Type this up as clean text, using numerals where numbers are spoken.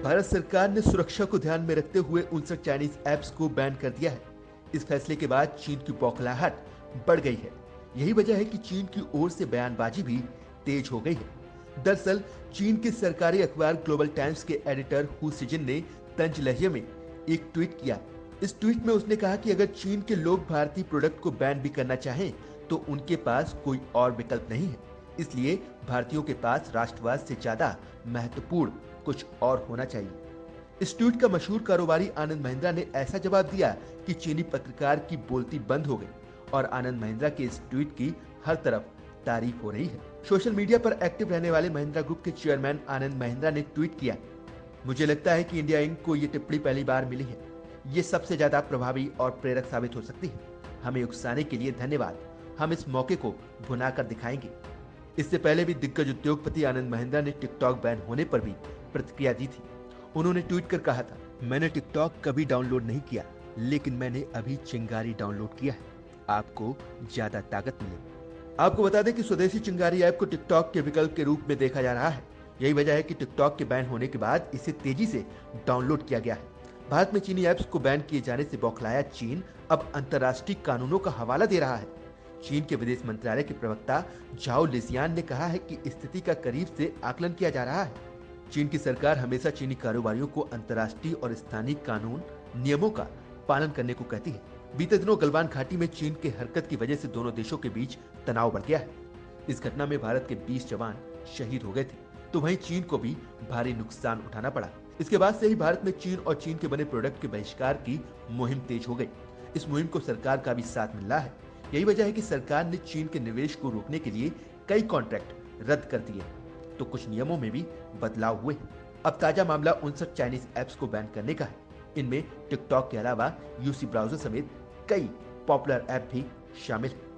भारत सरकार ने सुरक्षा को ध्यान में रखते हुए 59 चाइनीज ऐप्स को बैन कर दिया है। इस फैसले के बाद चीन की बौखलाहट बढ़ गई है। यही वजह है कि चीन की ओर से बयानबाजी भी तेज हो गई है। दरअसल चीन के सरकारी अखबार ग्लोबल टाइम्स के एडिटर हु सिजिन ने तंज लहजे में एक ट्वीट किया। इस ट्वीट में उसने कहा कि अगर चीन के लोग भारतीय प्रोडक्ट को बैन भी करना चाहें तो उनके पास कोई और विकल्प नहीं है। इसलिए भारतीयों के पास राष्ट्रवाद से ज्यादा महत्वपूर्ण कुछ और होना चाहिए। इस ट्वीट का मशहूर कारोबारी आनंद महिंद्रा ने ऐसा जवाब दिया कि चीनी पत्रकार की बोलती बंद हो गई और आनंद महिंद्रा के इस ट्वीट की हर तरफ तारीफ हो रही है। सोशल मीडिया पर एक्टिव रहने वाले महिंद्रा ग्रुप के चेयरमैन आनंद महिंद्रा ने ट्वीट किया, मुझे लगता है कि इंडिया इंक को ये टिप्पणी पहली बार मिली है। ये सबसे ज्यादा प्रभावी और प्रेरक साबित हो सकती है। हमें उकसाने के लिए धन्यवाद। हम इस मौके को भुनाकर दिखाएंगे। इससे पहले भी दिग्गज उद्योगपति आनंद महिंद्रा ने टिकटॉक बैन होने पर भी प्रतिक्रिया दी थी। उन्होंने ट्वीट कर कहा था, मैंने टिकटॉक कभी डाउनलोड नहीं किया, लेकिन मैंने अभी चिंगारी डाउनलोड किया है। आपको ज्यादा ताकत मिलेगी। आपको बता दें कि स्वदेशी चिंगारी ऐप को टिकटॉक के विकल्प के रूप में देखा जा रहा है। यही वजह है कि टिकटॉक के बैन होने के बाद इसे तेजी से डाउनलोड किया गया है। भारत में चीनी ऐप्स को बैन किए जाने से बौखलाया चीन अब अंतर्राष्ट्रीय कानूनों का हवाला दे रहा है। चीन के विदेश मंत्रालय के प्रवक्ता झाओ लिजियान ने कहा है कि स्थिति का करीब से आकलन किया जा रहा है। चीन की सरकार हमेशा चीनी कारोबारियों को अंतर्राष्ट्रीय और स्थानीय कानून नियमों का पालन करने को कहती है। बीते दिनों गलवान घाटी में चीन के हरकत की वजह से दोनों देशों के बीच तनाव बढ़ गया है। इस घटना में भारत के 20 जवान शहीद हो गए थे, तो वहीं चीन को भी भारी नुकसान उठाना पड़ा। इसके बाद से ही भारत में चीन और चीन के बने प्रोडक्ट के बहिष्कार की मुहिम तेज हो गई। इस मुहिम को सरकार का भी साथ मिल रहा है। यही वजह है कि सरकार ने चीन के निवेश को रोकने के लिए कई कॉन्ट्रैक्ट रद्द कर दिए, तो कुछ नियमों में भी बदलाव हुए हैं। अब ताजा मामला 59 चाइनीज ऐप्स को बैन करने का है। इनमें टिकटॉक के अलावा यूसी ब्राउजर समेत कई पॉपुलर ऐप भी शामिल हैं।